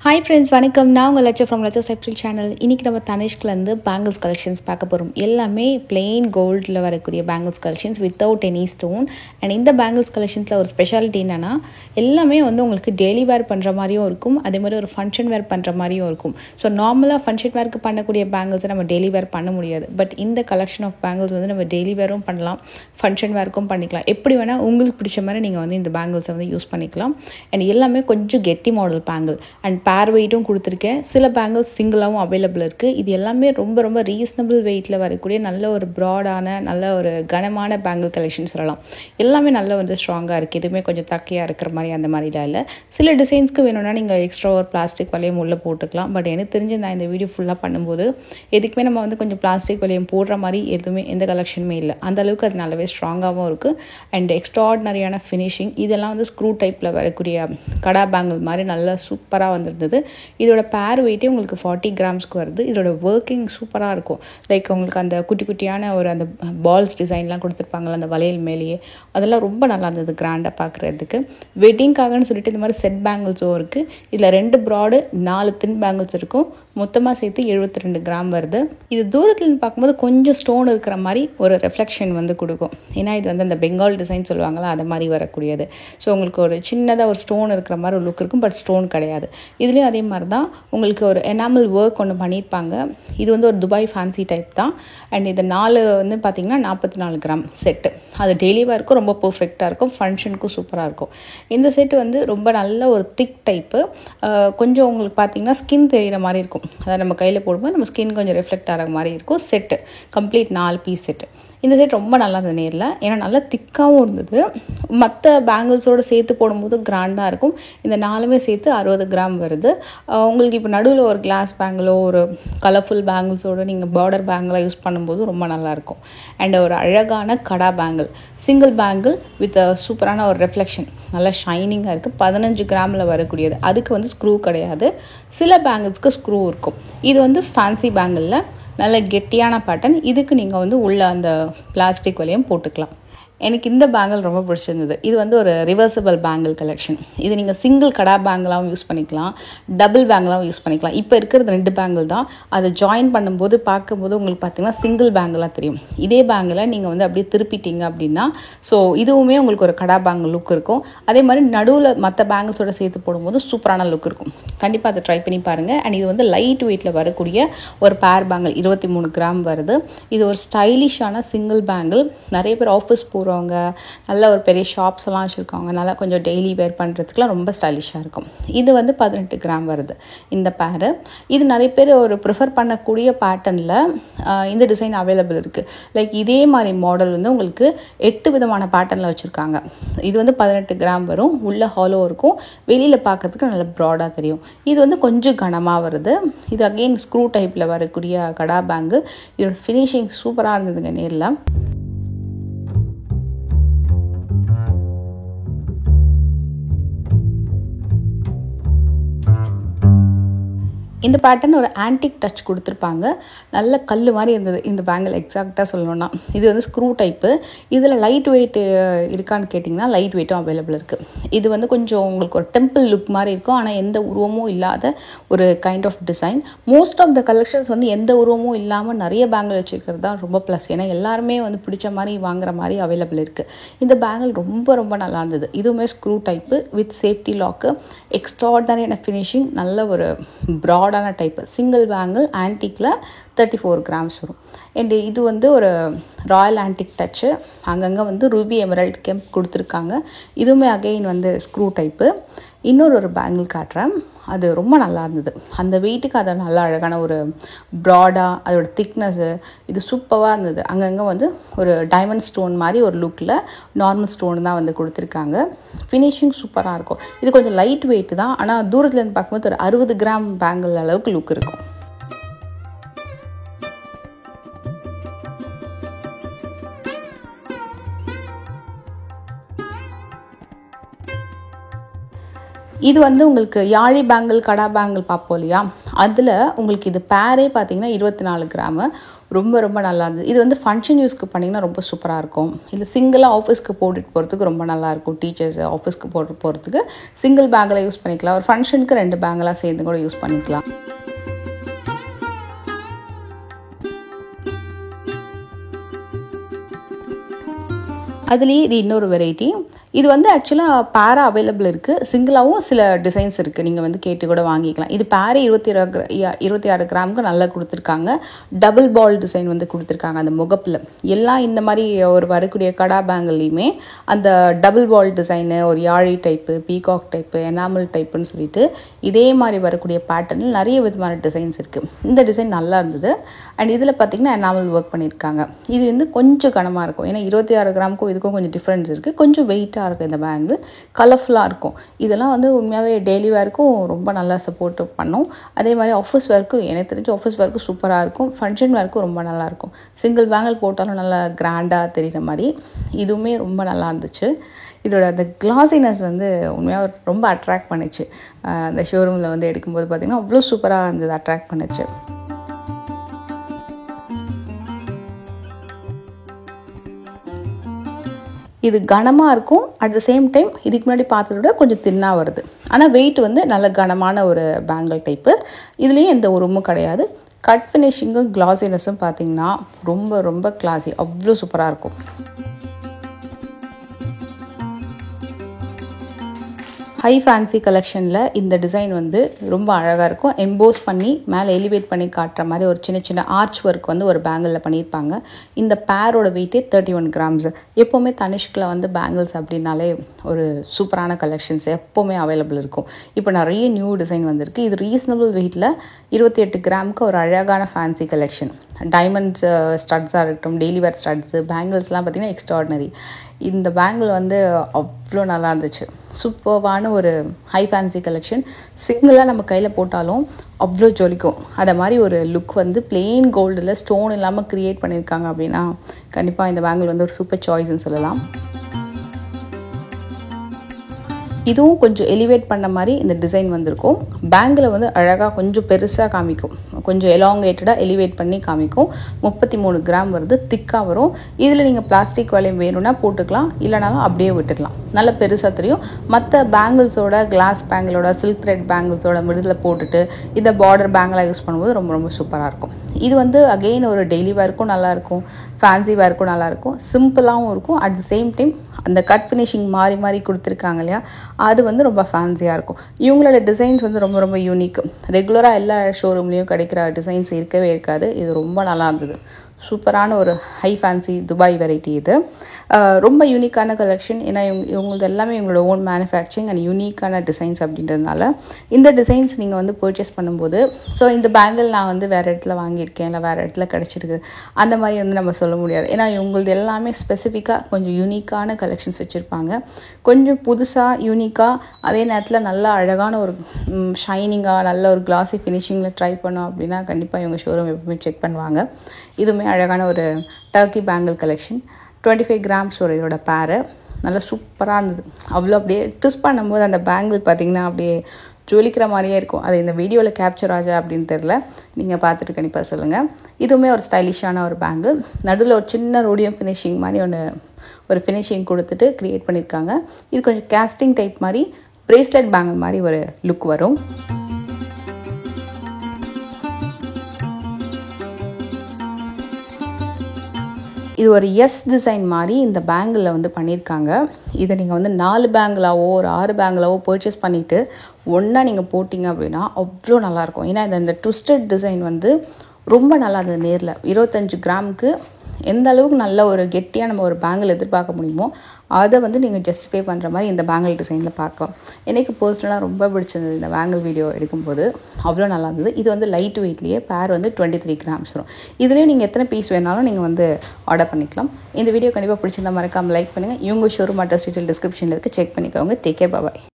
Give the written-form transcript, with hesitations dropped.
Hi friends, வணக்கம். நான் உங்கள் லட்சம் ஃப்ரம் லட்சம் ஸ்டெப்ஸில் சேனல். இன்றைக்கி நம்ம தனிஷ்கிலேருந்து பேங்கிள்ஸ் கலெக்ஷன்ஸ் பார்க்க போகிறோம். எல்லாமே பிளெயின் கோல்டில் வரக்கூடிய bangles collections without any stone. And இந்த பேங்கிள்ஸ் கலெக்ஷன்ஸில் ஒரு ஸ்பெஷாலிட்டி என்னென்னா, எல்லாமே வந்து உங்களுக்கு டெய்லி வேர் பண்ணுற மாதிரியும் இருக்கும், அதே மாதிரி ஒரு ஃபங்க்ஷன் வேர் பண்ணுற மாதிரியும் இருக்கும். ஸோ நார்மலாக ஃபங்க்ஷன் வேருக்கு பண்ணக்கூடிய பேங்கிள்ஸை நம்ம டெய்லி வேர் பண்ண முடியாது. பட் இந்த கலெக்ஷன் ஆஃப் பேங்கிள்ஸ் வந்து நம்ம டெய்லி வேரும் பண்ணலாம், ஃபங்க்ஷன் வேருக்கும் பண்ணிக்கலாம். எப்படி வேணால் உங்களுக்கு பிடிச்ச மாதிரி நீங்கள் வந்து இந்த பேங்கிள்ஸை வந்து யூஸ் பண்ணிக்கலாம். அண்ட் எல்லாமே கொஞ்சம் கெட்டி மாடல் பேங்கிள் அண்ட் பேர் வெயிட்டும் கொடுத்துருக்கேன். சில பேங்கிள்ஸ் சிங்கிளாகவும் அவைலபிள் இருக்குது. இது எல்லாமே ரொம்ப ரொம்ப ரீசனபிள் வெயிட்டில் வரக்கூடிய நல்ல ஒரு ப்ராடான நல்ல ஒரு கனமான பேங்கிள் கலெக்ஷன் சொல்லலாம். எல்லாமே நல்ல வந்து ஸ்ட்ராங்காக இருக்குது. எதுவுமே கொஞ்சம் தக்கையாக இருக்கிற மாதிரி அந்த மாதிரிலாம் இல்லை. சில டிசைன்ஸ்க்கு வேணும்னா நீங்கள் எக்ஸ்ட்ரா ஒரு பிளாஸ்டிக் வளையம் உள்ளே போட்டுக்கலாம். பட் எனக்கு தெரிஞ்சு நான் இந்த வீடியோ ஃபுல்லாக பண்ணும்போது எதுக்குமே நம்ம வந்து கொஞ்சம் பிளாஸ்டிக் வளையம் போடுற மாதிரி எதுவுமே எந்த கலெக்ஷனுமே இல்லை. அந்தளவுக்கு அது நல்லாவே ஸ்ட்ராங்காகவும் இருக்குது. அண்ட் எக்ஸ்ட்ராடினரியான ஃபினிஷிங். இதெல்லாம் வந்து ஸ்க்ரூ டைப்பில் வரக்கூடிய கடா பேங்கிள் மாதிரி நல்லா சூப்பராக வந்திருந்தது. இதோட பேர் வெயிட்டே உங்களுக்கு 40 கிராம்ஸ்க்கு வருது. இதோட ஒர்க்கிங் சூப்பராக இருக்கும். லைக் உங்களுக்கு அந்த குட்டி குட்டியான ஒரு அந்த பால்ஸ் டிசைன்லாம் கொடுத்துருப்பாங்கள்ல அந்த வளையல் மேலேயே, அதெல்லாம் ரொம்ப நல்லா இருந்தது கிராண்டாக பார்க்குறதுக்கு. வெட்டிங்காகன்னு சொல்லிட்டு இந்த மாதிரி செட் பேங்கிள்ஸும் இருக்குது. இதில் 2 ப்ராடு 4 தின் பேங்கிள்ஸ் இருக்கும். மொத்தமாக சேர்த்து 72 கிராம் வருது. இது தூரத்துலேருந்து பார்க்கும்போது கொஞ்சம் ஸ்டோன் இருக்கிற மாதிரி ஒரு ரெஃப்ளெக்ஷன் வந்து கொடுக்கும். ஏன்னா இது வந்து அந்த பெங்கால் டிசைன் சொல்லுவாங்களா, அது மாதிரி வரக்கூடியது. ஸோ உங்களுக்கு ஒரு சின்னதாக ஒரு ஸ்டோன் இருக்கிற மாதிரி ஒரு லுக் இருக்கும். பட் ஸ்டோன் கிடையாது. இதுலேயும் அதே மாதிரி தான் உங்களுக்கு ஒரு எனாமல் ஒர்க் ஒன்று பண்ணியிருப்பாங்க. இது வந்து ஒரு துபாய் ஃபேன்சி டைப் தான். அண்ட் இது 4 வந்து பார்த்திங்கன்னா 44 கிராம் செட்டு. அது டெய்லி வேர்க்கும் ரொம்ப பர்ஃபெக்டாக இருக்கும், ஃபங்க்ஷனுக்கும் சூப்பராக இருக்கும். இந்த செட்டு வந்து ரொம்ப நல்ல ஒரு திக் டைப்பு. கொஞ்சம் உங்களுக்கு பார்த்திங்கன்னா ஸ்கின் தெரிகிற மாதிரி இருக்கும். அதாவது நம்ம கையில் போடும்போது நம்ம ஸ்கின் கொஞ்சம் ரிஃப்ளெக்ட் ஆகிற மாதிரி இருக்கும். Set complete 4 piece set. இந்த செட் ரொம்ப நல்லா இருந்தது நேரில். ஏன்னா நல்லா திக்காகவும் இருந்தது. மற்ற பேங்கிள்ஸோடு சேர்த்து போடும்போது கிராண்டாக இருக்கும். இந்த 4மே சேர்த்து 60 கிராம் வருது. உங்களுக்கு இப்போ நடுவில் ஒரு கிளாஸ் பேங்கிளோ ஒரு கலர்ஃபுல் பேங்கிள்ஸோடு நீங்கள் பார்டர் பேங்கிளாக யூஸ் பண்ணும்போது ரொம்ப நல்லாயிருக்கும். அண்ட் ஒரு அழகான கடா பேங்கிள், சிங்கிள் பேங்கிள் வித் சூப்பரான ஒரு ரெஃப்ளெக்ஷன், நல்லா ஷைனிங்காக இருக்குது. 15 கிராமில் வரக்கூடியது. அதுக்கு வந்து ஸ்க்ரூ கிடையாது. சில பேங்கிள்ஸ்க்கு ஸ்க்ரூ இருக்கும். இது வந்து ஃபேன்சி பேங்கிளில் நல்ல கெட்டியான பேட்டர்ன். இதுக்கு நீங்கள் வந்து உள்ள அந்த பிளாஸ்டிக் வளையம் போட்டுக்கலாம். எனக்கு இந்த பேங்கிள் ரொம்ப பிடிச்சிருந்தது. இது வந்து ஒரு ரிவர்சபிள் பேங்கிள் கலெக்ஷன். இது நீங்கள் சிங்கிள் கடா பேங்கிளாகவும் யூஸ் பண்ணிக்கலாம், டபுள் பேங்கிளாகவும் யூஸ் பண்ணிக்கலாம். இப்போ இருக்கிறது 2 பேங்கிள் தான். அதை ஜாயின் பண்ணும்போது பார்க்கும்போது உங்களுக்கு பார்த்தீங்கன்னா சிங்கிள் பேங்கிளாக தெரியும். இதே பேங்கிளை நீங்கள் வந்து அப்படியே திருப்பிட்டீங்க அப்படின்னா ஸோ இதுவுமே உங்களுக்கு ஒரு கடா பேங்கிள் லுக் இருக்கும். அதே மாதிரி நடுவில் மற்ற பேங்கிள்ஸோட சேர்த்து போடும்போது சூப்பரான லுக் இருக்கும். கண்டிப்பாக அதை ட்ரை பண்ணி பாருங்கள். அண்ட் இது வந்து லைட் வெயிட்டில் வரக்கூடிய ஒரு பேர் பேங்கிள் 23 கிராம் வருது. இது ஒரு ஸ்டைலிஷான சிங்கிள் பேங்கிள். நிறைய பேர் ஆஃபீஸ் போகிறவங்க, நல்ல ஒரு பெரிய ஷாப்ஸ் எல்லாம் வச்சுருக்காங்க, நல்லா கொஞ்சம் டெய்லி வேர் பண்ணுறதுக்குலாம் ரொம்ப ஸ்டைலிஷாக இருக்கும். இது வந்து 18 கிராம் வருது இந்த பேரு. இது நிறைய பேர் ஒரு ப்ரிஃபர் பண்ணக்கூடிய பேட்டர்னில் இந்த டிசைன் அவைலபிள் இருக்குது. லைக் இதே மாதிரி மாடல் வந்து உங்களுக்கு 8 விதமான பேட்டர்னில் வச்சுருக்காங்க. இது வந்து 18 கிராம் வரும். உள்ள ஹாலோ இருக்கும், வெளியில் பார்க்கறதுக்கு நல்ல ப்ராடாக தெரியும். இது வந்து கொஞ்சம் கனமாக வருது. இது அகெயின் ஸ்க்ரூ டைப்பில் வரக்கூடிய கடா பேங்கு. இதோட ஃபினிஷிங் சூப்பராக இருந்ததுங்க நேரில். இந்த பேட்டர்ன் ஒரு ஆன்டிக் டச் கொடுத்துருப்பாங்க. நல்ல கல் மாதிரி இருந்தது இந்த பேங்கிள். எக்ஸாக்டாக சொல்லணும்னா இது வந்து ஸ்க்ரூ டைப்பு. இதில் லைட் வெயிட் இருக்கான்னு கேட்டிங்கன்னா லைட் வெயிட்டும் அவைலபிள் இருக்குது. இது வந்து கொஞ்சம் உங்களுக்கு ஒரு டெம்பிள் லுக் மாதிரி இருக்கும். ஆனால் எந்த உருவமும் இல்லாத ஒரு kind of design. Most of the collections வந்து எந்த உருவமும் இல்லாமல் நிறைய பேங்கிள் வச்சுருக்கிறது தான் ரொம்ப ப்ளஸ். ஏன்னா எல்லாருமே வந்து பிடிச்ச மாதிரி வாங்குற மாதிரி அவைலபிள் இருக்குது. இந்த பேங்கிள் ரொம்ப ரொம்ப நல்லா இருந்தது. இதுவுமே screw type with safety lock. எக்ஸ்ட்ராடனரியான ஃபினிஷிங், நல்ல ஒரு ப்ராடான டைப்பு. சிங்கிள் பேங்கிள் ஆன்டிக்கில் 34 கிராம்ஸ் வரும். அண்ட் இது வந்து ஒரு ராயல் ஆன்டிக் டச்சு. அங்கங்கே வந்து ரூபி எமரல்ட் கெம்ப் கொடுத்துருக்காங்க. இதுவுமே அகெயின் வந்து ஸ்க்ரூ டைப்பு. இன்னொரு பேங்கிள் காட்டுறேன். அது ரொம்ப நல்லா இருந்தது. அந்த வெயிட்டுக்கு அதை நல்லா அழகான ஒரு ப்ராடாக அதோட திக்னஸ்ஸு இது சூப்பராக இருந்தது. அங்கங்கே வந்து ஒரு டைமண்ட் ஸ்டோன் மாதிரி ஒரு லுக்கில் நார்மல் ஸ்டோன் தான் வந்து கொடுத்துருக்காங்க. ஃபினிஷிங் சூப்பராக இருக்கும். இது கொஞ்சம் லைட் வெயிட் தான். ஆனால் தூரத்துலேருந்து பார்க்கும்போது ஒரு 60 கிராம் பேங்கிள் அளவுக்கு லுக் இருக்கும். இது வந்து உங்களுக்கு யாழி பேங்கிள் கடா பேங்கிள் பார்ப்போம் இல்லையா, அதில் உங்களுக்கு இது பேரே பார்த்தீங்கன்னா 24 கிராமு. ரொம்ப ரொம்ப நல்லா இருந்தது. இது வந்து ஃபங்க்ஷன் யூஸ்க்கு பண்ணிங்கன்னா ரொம்ப சூப்பராக இருக்கும். இல்லை சிங்கிளாக ஆஃபீஸ்க்கு போட்டுட்டு போகிறதுக்கு ரொம்ப நல்லாயிருக்கும். டீச்சர்ஸ் ஆஃபீஸ்க்கு போட்டு போகிறதுக்கு சிங்கிள் பேங்கில் யூஸ் பண்ணிக்கலாம். ஒரு ஃபங்க்ஷனுக்கு 2 பேங்கெலாம் சேர்ந்து கூட யூஸ் பண்ணிக்கலாம். அதுலேயே இது இன்னொரு வெரைட்டி. இது வந்து ஆக்சுவலாக பேரா அவைலபிள் இருக்குது, சிங்கிளாகவும் சில டிசைன்ஸ் இருக்குது, நீங்கள் வந்து கேட்டு கூட வாங்கிக்கலாம். இது பேரே 26 கிராமுக்கு நல்லா கொடுத்துருக்காங்க. டபுள் பால் டிசைன் வந்து கொடுத்துருக்காங்க அந்த முகப்பில். எல்லாம் இந்த மாதிரி ஒரு வரக்கூடிய கடா பேங்கிள்லையுமே அந்த டபுள் பால் டிசைனு, ஒரு யாழி டைப்பு, பீகாக் டைப்பு, எனாமல் டைப்புன்னு சொல்லிட்டு இதே மாதிரி வரக்கூடிய பேட்டர்னில் நிறைய விதமான டிசைன்ஸ் இருக்குது. இந்த டிசைன் நல்லா இருந்தது. அண்ட் இதில் பார்த்திங்கன்னா எனாமல் ஒர்க் பண்ணியிருக்காங்க. இது வந்து கொஞ்சம் கனமாக இருக்கும், ஏன்னா 26 கிராமுக்கும் இதுக்கும் கொஞ்சம் டிஃப்ரென்ஸ் இருக்குது. கொஞ்சம் வெயிட்டாக இருக்கும் இந்த பேங்கு, கலர்ஃபுல்லாக இருக்கும். இதெல்லாம் வந்து உண்மையாகவே டெய்லி வேர்க்கும் ரொம்ப நல்லா சப்போர்ட் பண்ணும். அதே மாதிரி ஆஃபீஸ் வேர்க்கும், எனக்கு தெரிஞ்சு ஆஃபீஸ் வேர்க்கும் சூப்பராக இருக்கும். ஃபங்க்ஷன் வேர்க்கும் ரொம்ப நல்லாயிருக்கும். சிங்கிள் பேங்கிள் போட்டாலும் நல்லா கிராண்டாக தெரிகிற மாதிரி இதுவுமே ரொம்ப நல்லா இருந்துச்சு. இதோட அந்த கிளாஸினஸ் வந்து உண்மையாக ரொம்ப அட்ராக்ட் பண்ணிச்சு. அந்த ஷோரூமில் வந்து எடுக்கும்போது பார்த்திங்கன்னா அவ்வளோ சூப்பராக இருந்தது, அட்ராக்ட் பண்ணிச்சு. இது கனமாக இருக்கும், அட் த சேம் டைம் இதுக்கு முன்னாடி பார்த்ததை விட கொஞ்சம் தின்னாக வருது. ஆனால் வெயிட் வந்து நல்ல கனமான ஒரு பேங்கிள் டைப்பு. இதுலேயும் எந்த உருமும் கிடையாது. கட் ஃபினிஷிங்கும் கிளாஸினஸும் பார்த்திங்கன்னா ரொம்ப ரொம்ப கிளாஸி, அவ்வளோ சூப்பராக இருக்கும். ஹை ஃபேன்சி கலெக்ஷனில் இந்த டிசைன் வந்து ரொம்ப அழகாக இருக்கும். எம்போஸ் பண்ணி மேலே எலிவேட் பண்ணி காட்டுற மாதிரி ஒரு சின்ன சின்ன ஆர்ச் ஒர்க் வந்து ஒரு பேங்கிளில் பண்ணியிருப்பாங்க. இந்த பேரோட வெயிட்டே 31 கிராம்ஸ். எப்போவுமே தனிஷ்கில் வந்து பேங்கிள்ஸ் அப்படின்னாலே ஒரு சூப்பரான கலெக்ஷன்ஸ் எப்போவுமே அவைலபிள் இருக்கும். இப்போ நிறைய நியூ டிசைன் வந்திருக்கு. இது ரீசனபிள் வெயிட்டில் 28 கிராமுக்கு ஒரு அழகான ஃபேன்சி கலெக்ஷன். டைமண்ட்ஸ் ஸ்டட்ஸாக இருக்கட்டும், டெய்லி வேர் ஸ்டட்ஸு, பேங்கிள்ஸ்லாம் பார்த்திங்கன்னா எக்ஸ்ட்ராடினரி. இந்த பேங்கிள் வந்து அவ்வளோ நல்லா இருந்துச்சு. சூப்பர்வான ஒரு ஹை ஃபேன்சி கலெக்ஷன். சிங்கிளாக நம்ம கையில் போட்டாலும் அவ்வளோ ஜொலிக்கும். அதை மாதிரி ஒரு லுக் வந்து பிளெயின் கோல்டில் ஸ்டோன் இல்லாமல் க்ரியேட் பண்ணியிருக்காங்க அப்படின்னா கண்டிப்பாக இந்த பேங்கிள் வந்து ஒரு சூப்பர் சாய்ஸ்ன்னு சொல்லலாம். இதுவும் கொஞ்சம் எலிவேட் பண்ண மாதிரி இந்த டிசைன் வந்திருக்கும். பேங்கில் வந்து அழகாக கொஞ்சம் பெருசாக காமிக்கும், கொஞ்சம் எலாங்கேட்டடாக எலிவேட் பண்ணி காமிக்கும். 33 கிராம் வருது, திக்காக வரும். இதில் நீங்கள் பிளாஸ்டிக் வளையம் வேணும்னா போட்டுக்கலாம், இல்லைனாலும் அப்படியே விட்டுக்கலாம். நல்ல பெருசாக தெரியும். மற்ற பேங்கிள்ஸோட, கிளாஸ் பேங்கிளோட, சில்க் த்ரெட் பேங்கிள்ஸோட மிடில் போட்டுட்டு இந்த பார்டர் பேங்கிளாக யூஸ் பண்ணும்போது ரொம்ப ரொம்ப சூப்பராக இருக்கும். இது வந்து அகெயின் ஒரு டெய்லி வேர்க்கும் நல்லாயிருக்கும், ஃபேன்சி வேர்க்கும் நல்லாயிருக்கும், சிம்பிளாகவும் இருக்கும். அட் த சேம் டைம் அந்த கட் ஃபினிஷிங் மாறி மாறி கொடுத்துருக்காங்க இல்லையா, அது வந்து ரொம்ப ஃபேன்சியாக இருக்கும். இவங்களோட டிசைன்ஸ் வந்து ரொம்ப ரொம்ப யூனிக். ரெகுலராக எல்லா ஷோரூம்லேயும் கிடைக்கிற டிசைன்ஸ் இருக்கவே இருக்காது. இது ரொம்ப நல்லா இருந்தது. சூப்பரான ஒரு ஹை ஃபேன்சி துபாய் வெரைட்டி இது. ரொம்ப யூனிக்கான கலெக்ஷன். ஏன்னா இவங்களது எல்லாமே இவங்களோட ஓன் மேனுஃபேக்சரிங் அண்ட் யூனிக்கான டிசைன்ஸ் அப்படின்றதுனால இந்த டிசைன்ஸ் நீங்கள் வந்து பர்ச்சேஸ் பண்ணும்போது, ஸோ இந்த பேங்கிள் நான் வந்து வேறு இடத்துல வாங்கியிருக்கேன், இல்லை வேறு இடத்துல கிடச்சிருக்கு அந்த மாதிரி வந்து நம்ம சொல்ல முடியாது. ஏன்னா இவங்களது எல்லாமே ஸ்பெசிஃபிக்காக கொஞ்சம் யூனிக்கான கலெக்ஷன்ஸ் வச்சுருப்பாங்க. கொஞ்சம் புதுசாக யூனிக்காக, அதே நேரத்தில் நல்லா அழகான ஒரு ஷைனிங்காக நல்ல ஒரு கிளாஸி ஃபினிஷிங்கில் ட்ரை பண்ணோம் அப்படின்னா கண்டிப்பாக இவங்க ஷோரூம் எப்பவுமே செக் பண்ணுவாங்க. இதுவுமே அழகான ஒரு டர்க்கி பேங்கிள் கலெக்ஷன். 25 கிராம்ஸ் ஒரு இதோட பேரு. நல்லா சூப்பராக இருந்தது. அவ்வளோ அப்படியே ட்விஸ்ட் பண்ணும்போது அந்த பேங்கிள் பார்த்திங்கன்னா அப்படியே ஜொலிக்கிற மாதிரியே இருக்கும். அது இந்த வீடியோவில் கேப்சர் ஆச்சா அப்படின்னு தெரில, நீங்கள் பார்த்துட்டு கண்டிப்பாக சொல்லுங்கள். இதுவுமே ஒரு ஸ்டைலிஷான ஒரு பேங்கிள். நடுவில் ஒரு சின்ன ரோடியம் ஃபினிஷிங் மாதிரி ஒரு ஃபினிஷிங் கொடுத்துட்டு க்ரியேட் பண்ணியிருக்காங்க. இது கொஞ்சம் கேஸ்டிங் டைப் மாதிரி பிரேஸ்லெட் பேங்கிள் மாதிரி ஒரு லுக் வரும். இது ஒரு டிசைன் மாதிரி இந்த பேங்கிளில் வந்து பண்ணியிருக்காங்க. இதை நீங்கள் வந்து 4 பேங்கிளாவோ ஒரு 6 பேங்கிளாவோ பர்ச்சேஸ் பண்ணிவிட்டு ஒன்றா நீங்கள் போட்டிங்க அப்படின்னா அவ்வளோ நல்லாயிருக்கும். ஏன்னா இந்த ட்விஸ்டட் டிசைன் வந்து ரொம்ப நல்லா இருந்தது. நேரில் 25 கிராமுக்கு எந்த அளவுக்கு நல்ல ஒரு கெட்டியாக நம்ம ஒரு பேங்கிள் எதிர்பார்க்க முடியுமோ அதை வந்து நீங்கள் ஜஸ்டிஃபை பண்ணுற மாதிரி இந்த பேங்கிள் டிசைனில் பார்க்கலாம். எனக்கு பர்சனலாக ரொம்ப பிடிச்சிருந்தது இந்த பேங்கிள் வீடியோ எடுக்கும்போது. அவ்வளோ நல்லா இருந்தது. இது வந்து லைட் வெயிட்லேயே பேர் வந்து 23 கிராம்ஸ் வரும். இதுலேயும் நீங்கள் எத்தனை பீஸ் வேணாலும் நீங்கள் வந்து ஆர்டர் பண்ணிக்கலாம். இந்த வீடியோ கண்டிப்பாக பிடிச்சிருந்தா மறக்காமல் லைக் பண்ணுங்கள். இவங்க ஷோரூம் அட்ரஸ் டீட்டெயில் டிஸ்கிரிப்ஷனில் இருக்குது, செக் பண்ணிக்கோங்க. டேக் கேர், பாய்.